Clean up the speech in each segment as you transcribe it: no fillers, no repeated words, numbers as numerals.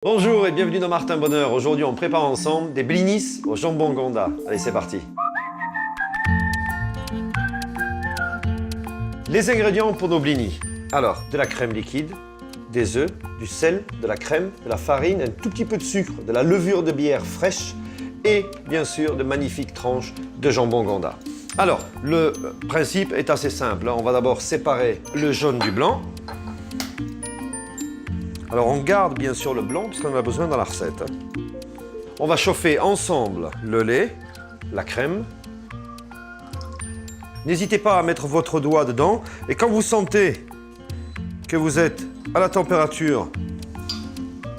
Bonjour et bienvenue dans Martin Bonheur. Aujourd'hui, on prépare ensemble des blinis au jambon Gonda. Allez, c'est parti. Les ingrédients pour nos blinis. Alors, de la crème liquide, des œufs, du sel, de la crème, de la farine, un tout petit peu de sucre, de la levure de bière fraîche et bien sûr de magnifiques tranches de jambon Gonda. Alors, le principe est assez simple. On va d'abord séparer le jaune du blanc. Alors on garde bien sûr le blanc puisqu'on en a besoin dans la recette. On va chauffer ensemble le lait, la crème. N'hésitez pas à mettre votre doigt dedans et quand vous sentez que vous êtes à la température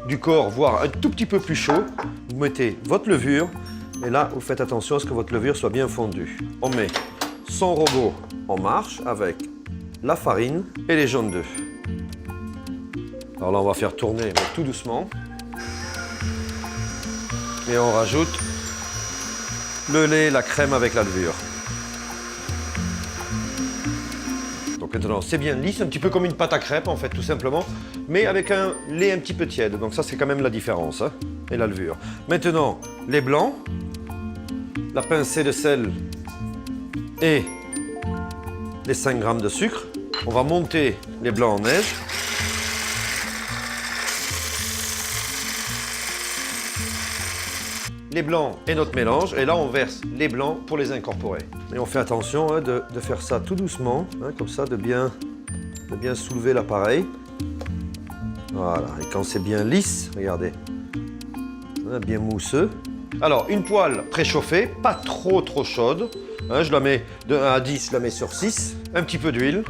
du corps, voire un tout petit peu plus chaud, vous mettez votre levure et là vous faites attention à ce que votre levure soit bien fondue. On met son robot en marche avec la farine et les jaunes d'œufs. Alors là, on va faire tourner mais tout doucement. Et on rajoute le lait, la crème avec la levure. Donc maintenant, c'est bien lisse, un petit peu comme une pâte à crêpes en fait, tout simplement, mais avec un lait un petit peu tiède. Donc ça, c'est quand même la différence, hein, et la levure. Maintenant, les blancs, la pincée de sel et les 5 grammes de sucre. On va monter les blancs en neige. Les blancs et notre mélange, et là on verse les blancs pour les incorporer. Et on fait attention de faire ça tout doucement, comme ça, de bien soulever l'appareil. Voilà, et quand c'est bien lisse, regardez, bien mousseux. Alors, une poêle préchauffée, pas trop chaude, je la mets de 1 à 10, je la mets sur 6, un petit peu d'huile.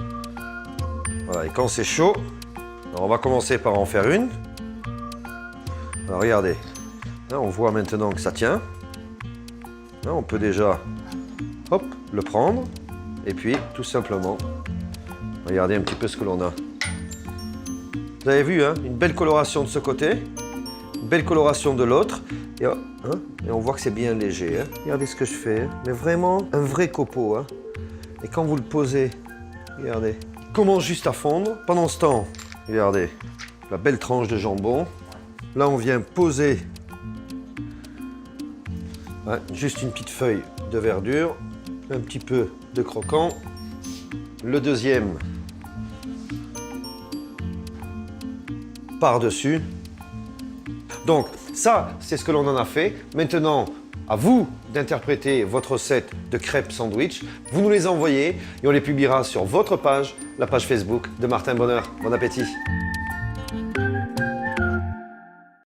Voilà, et quand c'est chaud, alors on va commencer par en faire une. Alors regardez. On voit maintenant que ça tient. On peut déjà hop, le prendre et puis tout simplement regardez un petit peu ce que l'on a. Vous avez vu, une belle coloration de ce côté, une belle coloration de l'autre et on voit que c'est bien léger. Regardez ce que je fais, mais vraiment un vrai copeau. Et quand vous le posez, regardez, il commence juste à fondre. Pendant ce temps, regardez la belle tranche de jambon. Là, on vient poser juste une petite feuille de verdure, un petit peu de croquant, le deuxième par-dessus. Donc ça, c'est ce que l'on en a fait. Maintenant, à vous d'interpréter votre recette de crêpes sandwich. Vous nous les envoyez et on les publiera sur votre page, la page Facebook de Martin Bonheur. Bon appétit!